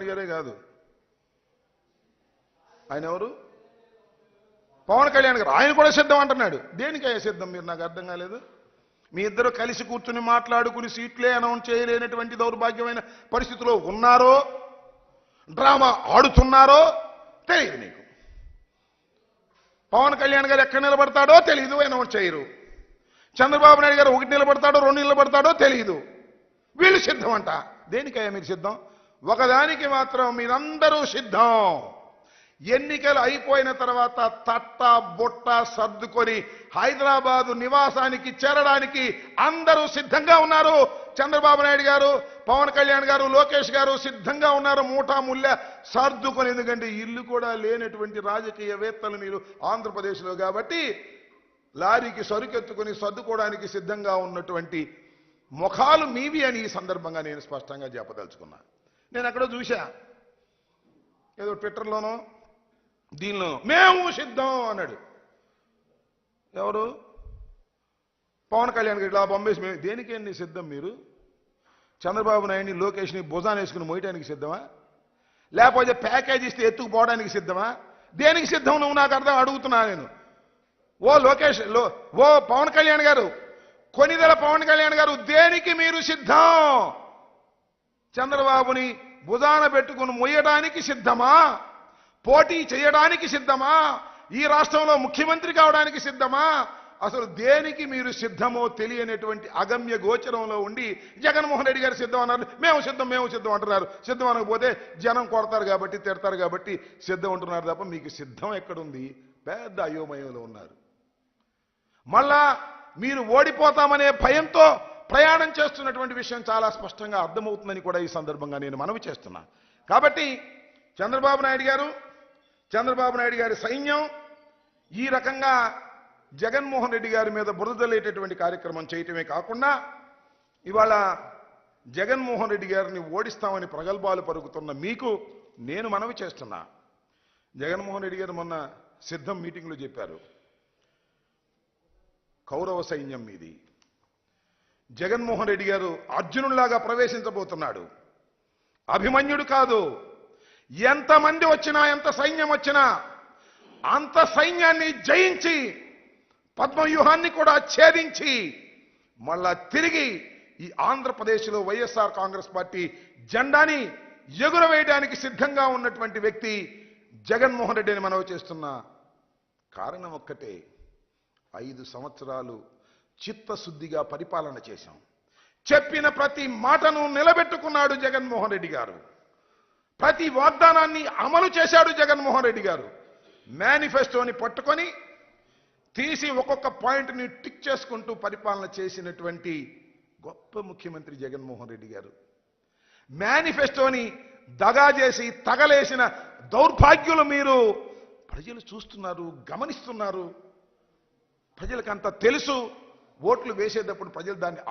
నాయుడు గారే కాదు, ఆయన ఎవరు, పవన్ కళ్యాణ్ గారు, ఆయన కూడా సిద్ధం అంటున్నాడు. దేనికయ్యా సిద్ధం మీరు? నాకు అర్థం కాలేదు. మీ ఇద్దరు కలిసి కూర్చుని మాట్లాడుకుని సీట్లే అనౌన్స్ చేయలేనటువంటి దౌర్భాగ్యమైన పరిస్థితిలో ఉన్నారో, డ్రామా ఆడుతున్నారో తెలియదు నీకు. పవన్ కళ్యాణ్ గారు ఎక్కడ నిలబడతాడో తెలియదు, అనౌన్స్ చేయరు. చంద్రబాబు నాయుడు గారు ఒకటి నిలబడతాడో రెండు నిలబడతాడో తెలియదు. వీళ్ళు సిద్ధం అంట. దేనికయ్యా మీరు సిద్ధం? ఒకదానికి మాత్రం మీరందరూ సిద్ధం. ఎన్నికలు అయిపోయిన తర్వాత తట్ట బొట్ట సర్దుకొని హైదరాబాదు నివాసానికి చేరడానికి అందరూ సిద్ధంగా ఉన్నారు. చంద్రబాబు నాయుడు గారు, పవన్ కళ్యాణ్ గారు, లోకేష్ గారు సిద్ధంగా ఉన్నారు. మూటా ముల్లె సర్దుకొని. ఎందుకంటే ఇల్లు కూడా లేనటువంటి రాజకీయవేత్తలు మీరు ఆంధ్రప్రదేశ్లో కాబట్టి లారీకి సరుకెత్తుకొని సర్దుకోవడానికి సిద్ధంగా ఉన్నటువంటి ముఖాలు మీవి అని ఈ సందర్భంగా నేను స్పష్టంగా చెప్పదలుచుకున్నా. నేను ఎక్కడో చూశా, ఏదో ట్విట్టర్లోనో దీనిలో మేము సిద్ధం అన్నాడు. ఎవరు? పవన్ కళ్యాణ్ గారు. ఇలా బొమ్మేసి మేము దేనికేంటి సిద్ధం మీరు? చంద్రబాబు నాయుడిని లోకేష్ని భుజాన్ని వేసుకుని మోయటానికి సిద్ధమా? లేకపోతే ప్యాకేజ్ ఇస్తే ఎత్తుకుపోవడానికి సిద్ధమా? దేనికి సిద్ధం నువ్వు నాకు అర్థం అడుగుతున్నా నేను. ఓ లోకేష్, ఓ పవన్ కళ్యాణ్ గారు, కొనిదెల పవన్ కళ్యాణ్ గారు, దేనికి మీరు సిద్ధం? చంద్రబాబుని భుజాన పెట్టుకుని మొయ్యడానికి సిద్ధమా? పోటీ చేయడానికి సిద్ధమా? ఈ రాష్ట్రంలో ముఖ్యమంత్రి కావడానికి సిద్ధమా? అసలు దేనికి మీరు సిద్ధమో తెలియనటువంటి అగమ్య గోచరంలో ఉండి జగన్మోహన్ రెడ్డి గారు సిద్ధం అన్నారు. మేము సిద్ధం అంటున్నారు. సిద్ధం అనకపోతే జనం కొడతారు కాబట్టి, తిడతారు కాబట్టి సిద్ధం అంటున్నారు తప్ప మీకు సిద్ధం ఎక్కడుంది? పెద్ద అయోమయంలో ఉన్నారు. మళ్ళా మీరు ఓడిపోతామనే భయంతో ప్రయాణం చేస్తున్నటువంటి విషయం చాలా స్పష్టంగా అర్థమవుతుందని కూడా ఈ సందర్భంగా నేను మనవి చేస్తున్నా. కాబట్టి చంద్రబాబు నాయుడు గారి సైన్యం ఈ రకంగా జగన్మోహన్ రెడ్డి గారి మీద బురదలేటటువంటి కార్యక్రమం చేయటమే కాకుండా ఇవాళ జగన్మోహన్ రెడ్డి గారిని ఓడిస్తామని ప్రగల్భాలు పలుకుతున్న మీకు నేను మనవి చేస్తున్నా. జగన్మోహన్ రెడ్డి గారు మొన్న సిద్ధం మీటింగ్లో చెప్పారు, కౌరవ సైన్యం మీది. జగన్మోహన్ రెడ్డి గారు అర్జునుడిలాగా ప్రవేశించబోతున్నాడు. అభిమన్యుడు కాదు. ఎంతమంది వచ్చినా, ఎంత సైన్యం వచ్చినా అంత సైన్యాన్ని జయించి పద్మవ్యూహాన్ని కూడా ఛేదించి మళ్ళా తిరిగి ఈ ఆంధ్రప్రదేశ్లో వైఎస్ఆర్ కాంగ్రెస్ పార్టీ జెండాని ఎగురవేయడానికి సిద్ధంగా ఉన్నటువంటి వ్యక్తి జగన్మోహన్ రెడ్డిని మనవి చేస్తున్నా. కారణం ఒక్కటే, 5 సంవత్సరాలు చిత్తశుద్ధిగా పరిపాలన చేశాం. చెప్పిన ప్రతి మాటను నిలబెట్టుకున్నాడు జగన్మోహన్ రెడ్డి గారు. ప్రతి వాగ్దానాన్ని అమలు చేశాడు జగన్మోహన్ రెడ్డి గారు. మేనిఫెస్టోని పట్టుకొని తీసి ఒక్కొక్క పాయింట్ని టిక్ చేసుకుంటూ పరిపాలన చేసినటువంటి గొప్ప ముఖ్యమంత్రి జగన్మోహన్ రెడ్డి గారు. మేనిఫెస్టోని దగా చేసి తగలేసిన దౌర్భాగ్యులు మీరు. ప్రజలు చూస్తున్నారు, గమనిస్తున్నారు. ప్రజలకంతా తెలుసు. ఓట్లు వేసేటప్పుడు ప్రజలు దాన్ని